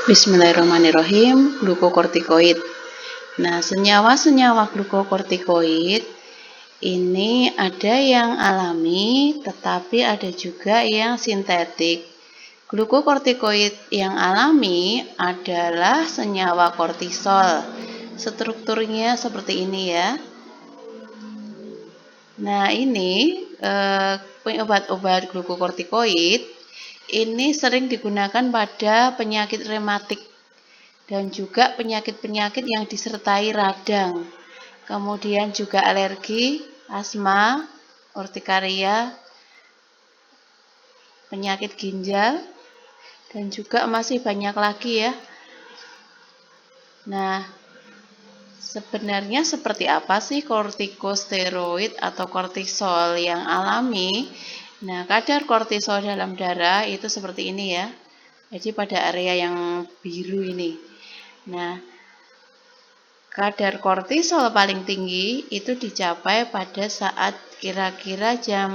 Bismillahirrahmanirrahim. Glukokortikoid. Nah, senyawa-senyawa glukokortikoid ini ada yang alami, tetapi ada juga yang sintetik. Glukokortikoid yang alami adalah senyawa kortisol. Strukturnya seperti ini ya. Nah, ini obat-obat glukokortikoid ini sering digunakan pada penyakit rematik dan juga penyakit-penyakit yang disertai radang. Kemudian juga alergi, asma, urtikaria, penyakit ginjal, dan juga masih banyak lagi ya. Nah, sebenarnya seperti apa sih kortikosteroid atau kortisol yang alami? Nah, kadar kortisol dalam darah itu seperti ini ya. Jadi pada area yang biru ini. Nah, kadar kortisol paling tinggi itu dicapai pada saat kira-kira jam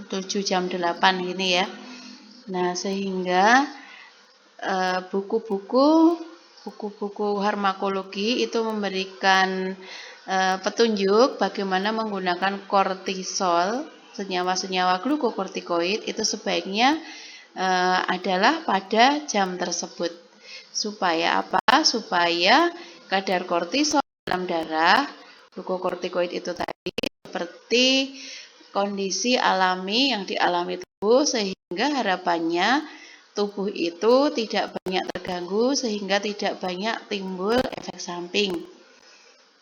7 jam 8 gini ya. Nah, sehingga buku-buku farmakologi itu memberikan petunjuk bagaimana menggunakan kortisol, senyawa-senyawa glukokortikoid itu sebaiknya adalah pada jam tersebut. Supaya apa? Supaya kadar kortisol dalam darah, glukokortikoid itu tadi seperti kondisi alami yang dialami tubuh, sehingga harapannya tubuh itu tidak banyak terganggu sehingga tidak banyak timbul efek samping.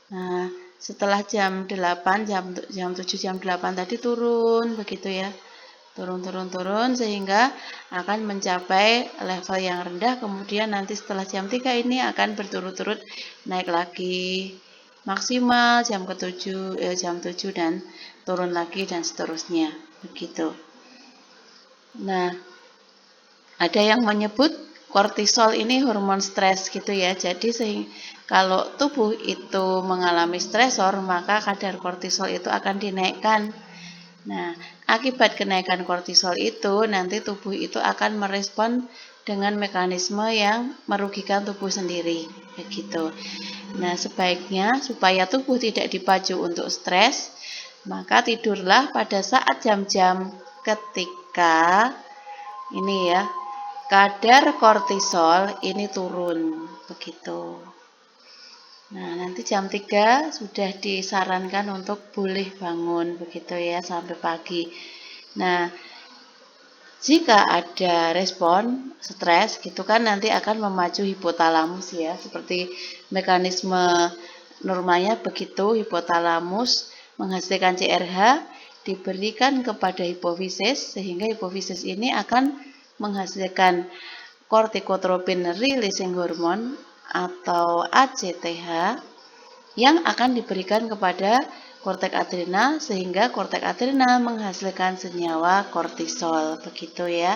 Nah, setelah jam 8, jam 7 jam 8 tadi turun begitu ya. Turun sehingga akan mencapai level yang rendah, kemudian nanti setelah jam 3 ini akan berturut-turut naik lagi maksimal jam 7 dan turun lagi dan seterusnya begitu. Nah, ada yang menyebut kortisol ini hormon stres gitu ya. Jadi kalau tubuh itu mengalami stresor, maka kadar kortisol itu akan dinaikkan. Nah, akibat kenaikan kortisol itu nanti tubuh itu akan merespon dengan mekanisme yang merugikan tubuh sendiri, begitu. Nah, sebaiknya supaya tubuh tidak dipacu untuk stres, maka tidurlah pada saat jam-jam ketika ini ya, kadar kortisol ini turun, begitu. Nah, nanti jam 3 sudah disarankan untuk boleh bangun begitu ya sampai pagi. Nah, jika ada respon stres gitu kan nanti akan memacu hipotalamus ya, seperti mekanisme normalnya begitu. Hipotalamus menghasilkan CRH diberikan kepada hipofisis sehingga hipofisis ini akan menghasilkan kortikotropin releasing hormone atau ACTH yang akan diberikan kepada korteks adrenal sehingga korteks adrenal menghasilkan senyawa kortisol begitu ya.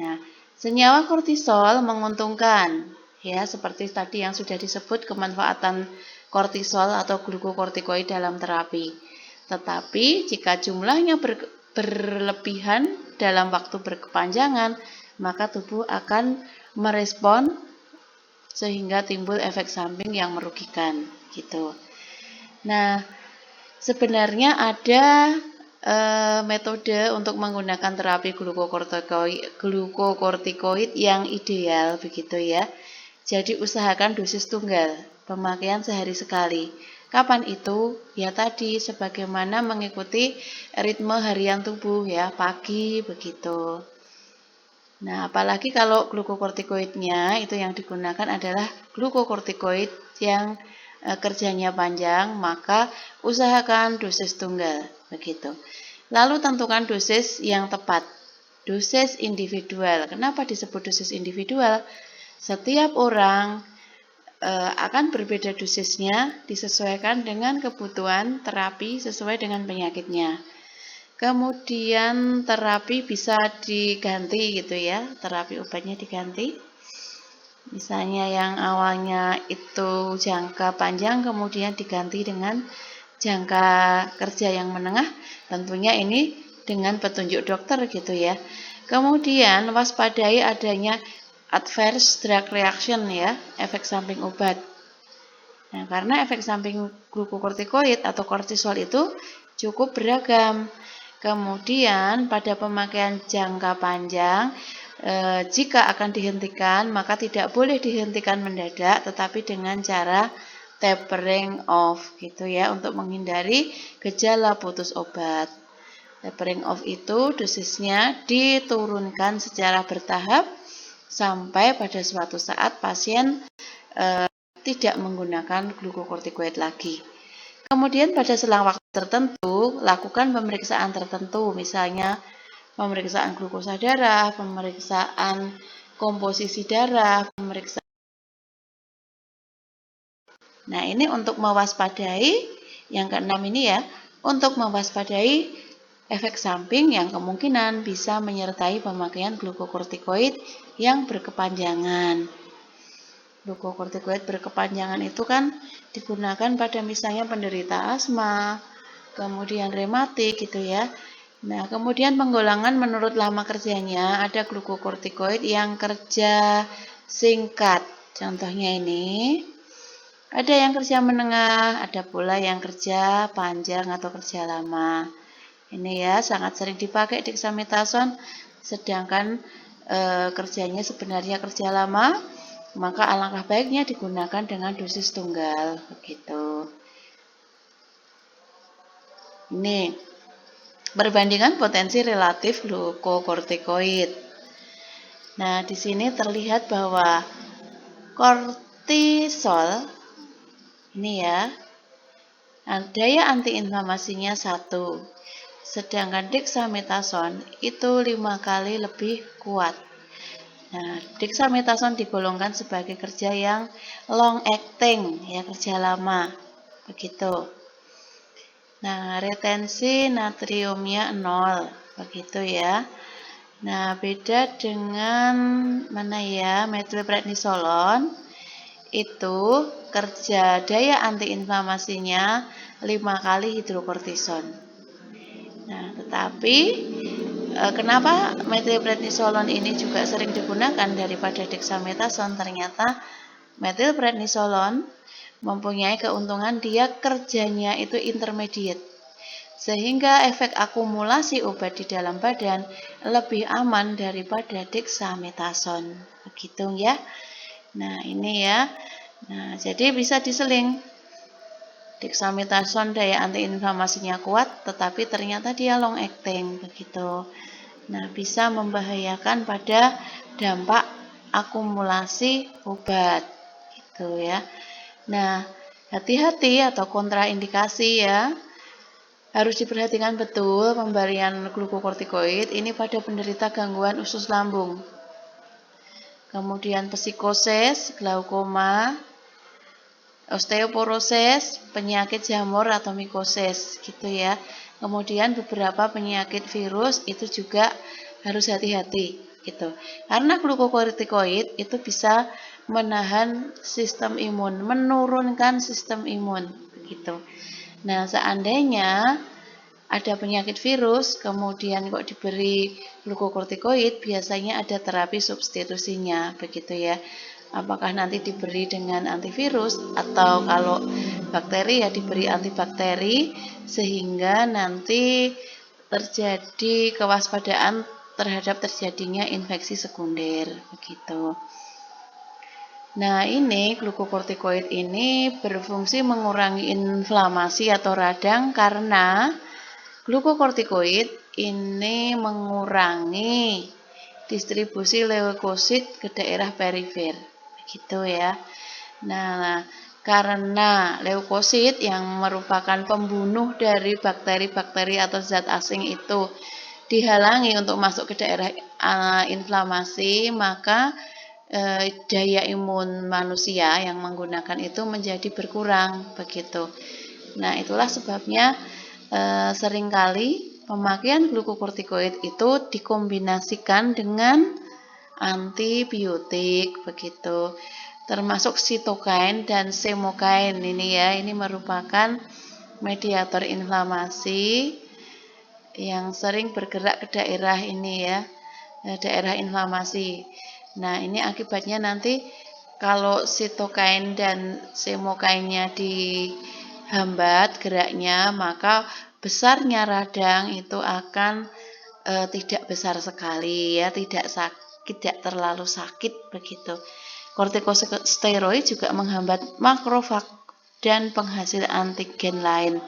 Nah, senyawa kortisol menguntungkan ya, seperti tadi yang sudah disebut kemanfaatan kortisol atau glukokortikoid dalam terapi. Tetapi jika jumlahnya berlebihan dalam waktu berkepanjangan, maka tubuh akan merespon sehingga timbul efek samping yang merugikan gitu. Nah, sebenarnya ada metode untuk menggunakan terapi glukokortikoid yang ideal begitu ya. Jadi usahakan dosis tunggal, pemakaian sehari sekali. Kapan itu? Ya tadi sebagaimana mengikuti ritme harian tubuh ya, pagi begitu. Nah, apalagi kalau glukokortikoidnya itu yang digunakan adalah glukokortikoid yang kerjanya panjang, maka usahakan dosis tunggal begitu. Lalu tentukan dosis yang tepat, dosis individual. Kenapa disebut dosis individual? Setiap orang akan berbeda dosisnya, disesuaikan dengan kebutuhan terapi sesuai dengan penyakitnya. Kemudian terapi bisa diganti gitu ya, terapi obatnya diganti. Misalnya yang awalnya itu jangka panjang kemudian diganti dengan jangka kerja yang menengah, tentunya ini dengan petunjuk dokter gitu ya. Kemudian waspadai adanya adverse drug reaction ya, efek samping obat. Nah, karena efek samping glukokortikoid atau kortisol itu cukup beragam. Kemudian pada pemakaian jangka panjang, jika akan dihentikan, maka tidak boleh dihentikan mendadak, tetapi dengan cara tapering off gitu ya, untuk menghindari gejala putus obat. Tapering off itu dosisnya diturunkan secara bertahap sampai pada suatu saat pasien tidak menggunakan glukokortikoid lagi. Kemudian pada selang waktu tertentu, lakukan pemeriksaan tertentu, misalnya pemeriksaan glukosa darah, pemeriksaan komposisi darah, pemeriksaan. Nah, ini untuk mewaspadai, yang keenam ini ya, untuk mewaspadai efek samping yang kemungkinan bisa menyertai pemakaian glukokortikoid yang berkepanjangan. Glukokortikoid berkepanjangan itu kan digunakan pada misalnya penderita asma, kemudian rematik gitu ya. Nah, kemudian penggolongan menurut lama kerjanya ada glukokortikoid yang kerja singkat. Contohnya ini, ada yang kerja menengah, ada pula yang kerja panjang atau kerja lama. Ini ya, sangat sering dipakai dexamethasone, sedangkan kerjanya sebenarnya kerja lama, maka alangkah baiknya digunakan dengan dosis tunggal begitu. Ini perbandingan potensi relatif glukokortikoid. Nah, di sini terlihat bahwa kortisol ini ya, daya antiinflamasinya 1, sedangkan dexamethasone itu 5 kali lebih kuat. Nah, dexamethasone digolongkan sebagai kerja yang long acting, ya kerja lama, begitu. Nah, retensi natriumnya 0, begitu ya. Nah, beda dengan mana ya, methylprednisolone, itu kerja daya antiinflamasinya 5 kali hidrokortison. Nah, tetapi kenapa methylprednisolone ini juga sering digunakan daripada dexamethasone? Ternyata methylprednisolone mempunyai keuntungan dia kerjanya itu intermediate, sehingga efek akumulasi obat di dalam badan lebih aman daripada dexamethasone. Begitu ya. Nah, ini ya. Nah, jadi bisa diseling. Dexamethasone daya antiinflamasinya kuat, tetapi ternyata dia long acting begitu. Nah, bisa membahayakan pada dampak akumulasi obat gitu ya. Nah, hati-hati atau kontraindikasi ya. Harus diperhatikan betul pemberian glukokortikoid ini pada penderita gangguan usus lambung. Kemudian psikosis, glaukoma, osteoporosis, penyakit jamur atau mikosis gitu ya. Kemudian beberapa penyakit virus itu juga harus hati-hati gitu. Karena glukokortikoid itu bisa menahan sistem imun, menurunkan sistem imun begitu. Nah, seandainya ada penyakit virus, kemudian kok diberi glukokortikoid, biasanya ada terapi substitusinya begitu ya. Apakah nanti diberi dengan antivirus atau kalau bakteri ya diberi antibakteri, sehingga nanti terjadi kewaspadaan terhadap terjadinya infeksi sekunder begitu. Nah, ini glukokortikoid ini berfungsi mengurangi inflamasi atau radang karena glukokortikoid ini mengurangi distribusi leukosit ke daerah perifer. Gitu ya. Nah, karena leukosit yang merupakan pembunuh dari bakteri-bakteri atau zat asing itu dihalangi untuk masuk ke daerah inflamasi, maka daya imun manusia yang menggunakan itu menjadi berkurang begitu. Nah, itulah sebabnya seringkali pemakaian glukokortikoid itu dikombinasikan dengan antibiotik begitu, termasuk sitokain dan semokain ini ya. Ini merupakan mediator inflamasi yang sering bergerak ke daerah ini ya, daerah inflamasi. Nah, ini akibatnya nanti kalau sitokain dan semokainnya dihambat geraknya, maka besarnya radang itu akan tidak besar sekali ya, tidak terlalu sakit begitu. Kortikosteroid juga menghambat makrofag dan penghasil antigen lain.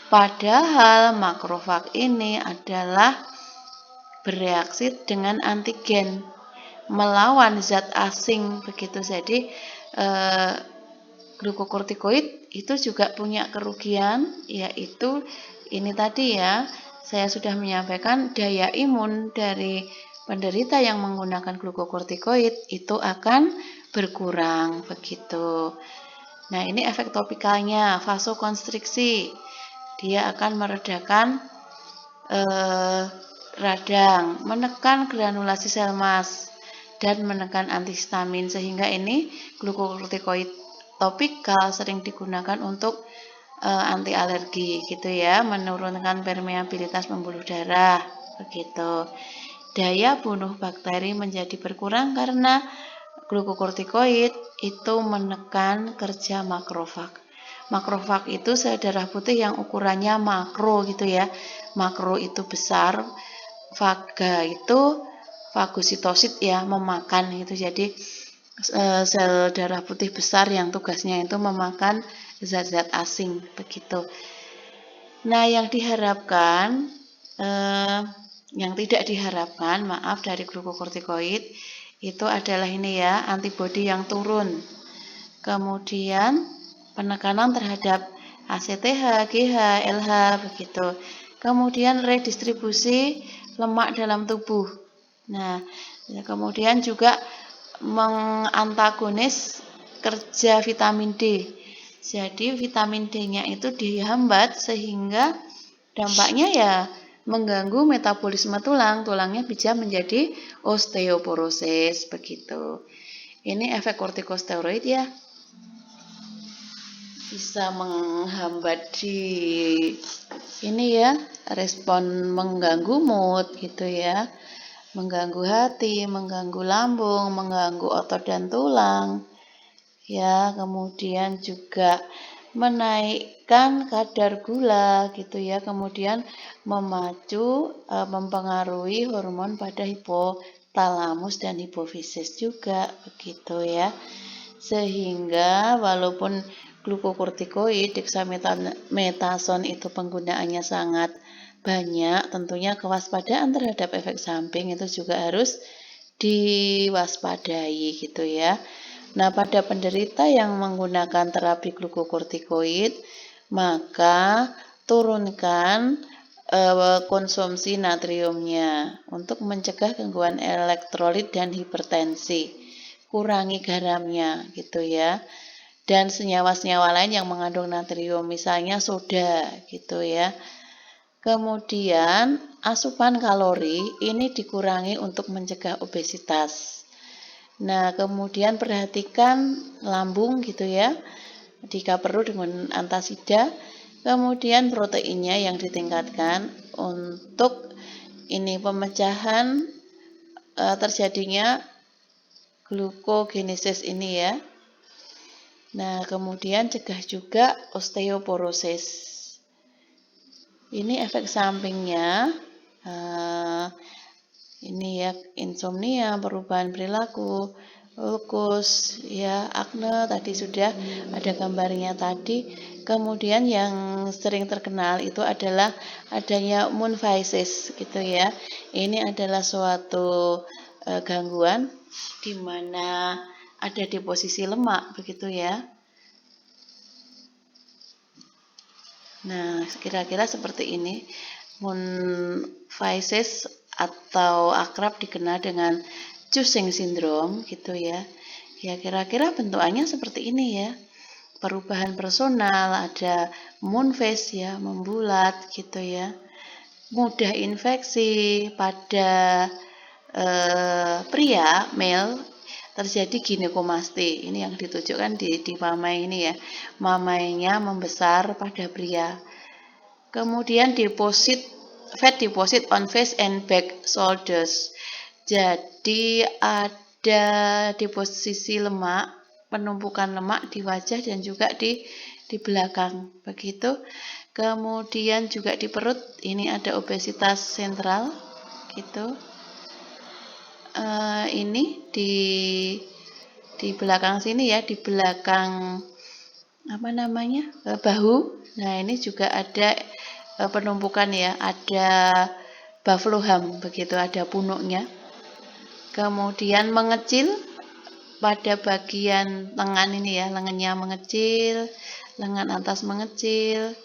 Padahal makrofag ini adalah bereaksi dengan antigen melawan zat asing begitu. Jadi glukokortikoid itu juga punya kerugian, yaitu ini tadi ya, saya sudah menyampaikan daya imun dari penderita yang menggunakan glukokortikoid itu akan berkurang begitu. Nah, ini efek topikalnya, vasokonstriksi. Dia akan meredakan radang, menekan granulasi sel mas, dan menekan antihistamin, sehingga ini glukokortikoid topikal sering digunakan untuk anti alergi gitu ya, menurunkan permeabilitas pembuluh darah begitu. Daya bunuh bakteri menjadi berkurang karena glukokortikoid itu menekan kerja makrofag. Makrofag itu sel darah putih yang ukurannya makro gitu ya. Makro itu besar, faga itu fagositosit ya, memakan gitu. Jadi sel darah putih besar yang tugasnya itu memakan zat-zat asing begitu. Nah, yang diharapkan yang tidak diharapkan, maaf, dari glukokortikoid itu adalah ini ya, antibodi yang turun. Kemudian penekanan terhadap ACTH, GH, LH begitu. Kemudian redistribusi lemak dalam tubuh. Nah, kemudian juga mengantagonis kerja vitamin D. Jadi vitamin D-nya itu dihambat sehingga dampaknya ya mengganggu metabolisme tulang. Tulangnya bisa menjadi osteoporosis begitu. Ini efek kortikosteroid ya. Bisa menghambat di ini ya, respon mengganggu mood gitu ya. Mengganggu hati, mengganggu lambung, mengganggu otot dan tulang. Ya, kemudian juga menaikkan kadar gula gitu ya, kemudian mempengaruhi hormon pada hipotalamus dan hipofisis juga begitu ya. Sehingga walaupun glukokortikoid, dexamethasone itu penggunaannya sangat banyak, tentunya kewaspadaan terhadap efek samping itu juga harus diwaspadai gitu ya. Nah, pada penderita yang menggunakan terapi glukokortikoid, maka turunkan konsumsi natriumnya untuk mencegah gangguan elektrolit dan hipertensi. Kurangi garamnya gitu ya. Dan senyawa-senyawa lain yang mengandung natrium, misalnya soda gitu ya. Kemudian asupan kalori ini dikurangi untuk mencegah obesitas. Nah, kemudian perhatikan lambung gitu ya, jika perlu dengan antasida. Kemudian proteinnya yang ditingkatkan untuk ini pemecahan terjadinya glukogenesis ini ya. Nah, kemudian cegah juga osteoporosis. Ini efek sampingnya. Ini ya, insomnia, perubahan perilaku, lupus, ya, akne tadi sudah ada gambarnya tadi. Kemudian yang sering terkenal itu adalah adanya moon phases gitu ya. Ini adalah suatu gangguan di mana ada deposisi lemak begitu ya. Nah, kira-kira seperti ini. Moon phases atau akrab dikenal dengan Cushing syndrome gitu ya. Ya, kira-kira bentukannya seperti ini ya. Perubahan personal, ada moon phase ya, membulat gitu ya. Mudah infeksi pada pria, male, terjadi ginekomasti. Ini yang ditunjukkan di mamai ini ya. Mamainya membesar pada pria. Kemudian fat deposit on face and back shoulders. Jadi ada di posisi lemak, penumpukan lemak di wajah dan juga di belakang. Begitu. Kemudian juga di perut, ini ada obesitas sentral, gitu. Ini di belakang sini ya, di belakang apa namanya, bahu. Nah, ini juga ada penumpukan ya, ada buffalo hump, begitu, ada punuknya. Kemudian mengecil pada bagian lengan ini ya, lengannya mengecil, lengan atas mengecil.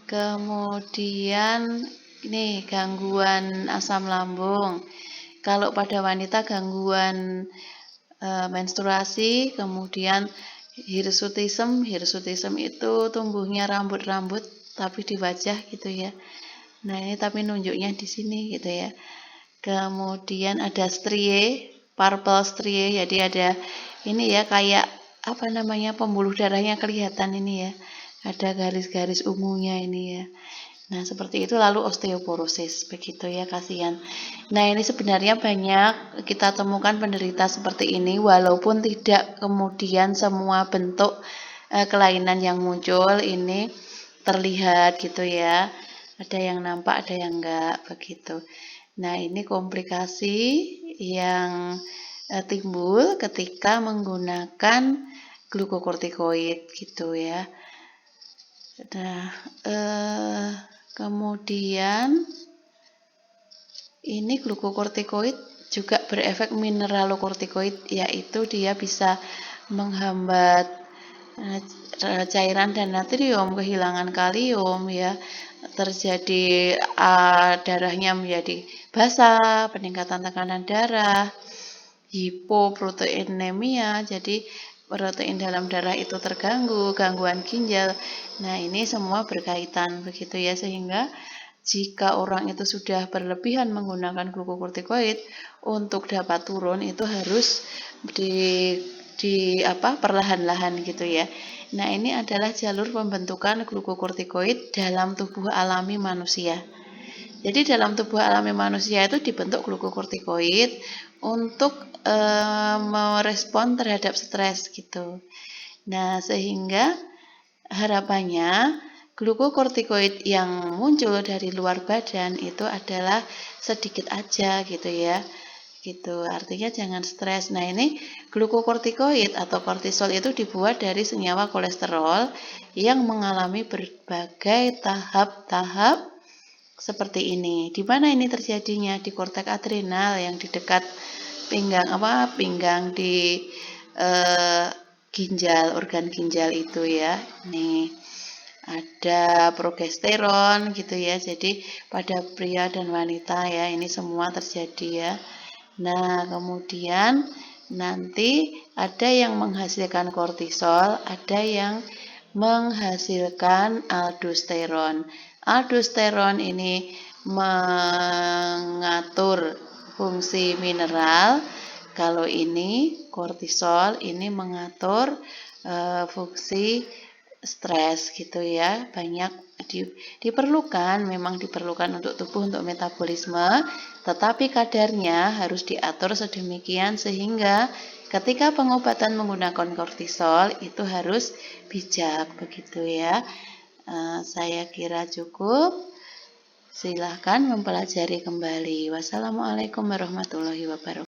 Kemudian ini gangguan asam lambung. Kalau pada wanita gangguan menstruasi, kemudian hirsutism itu tumbuhnya rambut-rambut tapi di wajah gitu ya. Nah, ini tapi nunjuknya di sini gitu ya. Kemudian ada strie, purple strie, jadi ada ini ya kayak apa namanya pembuluh darahnya kelihatan ini ya. Ada garis-garis ungunya ini ya. Nah, seperti itu lalu osteoporosis, begitu ya, kasihan. Nah, ini sebenarnya banyak kita temukan penderita seperti ini, walaupun tidak kemudian semua bentuk kelainan yang muncul ini terlihat gitu ya. Ada yang nampak, ada yang enggak, begitu. Nah, ini komplikasi yang timbul ketika menggunakan glukokortikoid gitu ya. Nah, kemudian ini glukokortikoid juga berefek mineralokortikoid, yaitu dia bisa menghambat cairan dan natrium, kehilangan kalium ya, terjadi darahnya menjadi basah, peningkatan tekanan darah, hipoproteinemia, jadi protein dalam darah itu terganggu, gangguan ginjal. Nah, ini semua berkaitan begitu ya, sehingga jika orang itu sudah berlebihan menggunakan glukokortikoid, untuk dapat turun itu harus di perlahan-lahan gitu ya. Nah, ini adalah jalur pembentukan glukokortikoid dalam tubuh alami manusia. Jadi dalam tubuh alami manusia itu dibentuk glukokortikoid untuk merespon terhadap stres gitu. Nah, sehingga harapannya glukokortikoid yang muncul dari luar badan itu adalah sedikit aja gitu ya. Gitu. Artinya jangan stres. Nah, ini glukokortikoid atau kortisol itu dibuat dari senyawa kolesterol yang mengalami berbagai tahap-tahap seperti ini. Di mana ini terjadinya? Di korteks adrenal yang di dekat pinggang di ginjal, organ ginjal itu ya. Nih, ada progesteron gitu ya. Jadi pada pria dan wanita ya, ini semua terjadi ya. Nah, kemudian nanti ada yang menghasilkan kortisol, ada yang menghasilkan aldosteron. Aldosteron ini mengatur fungsi mineral, kalau ini kortisol ini mengatur fungsi stres gitu ya. Banyak memang diperlukan untuk tubuh untuk metabolisme, tetapi kadarnya harus diatur sedemikian sehingga ketika pengobatan menggunakan kortisol itu harus bijak begitu ya. Saya kira cukup. Silahkan mempelajari kembali. Wassalamualaikum warahmatullahi wabarakatuh.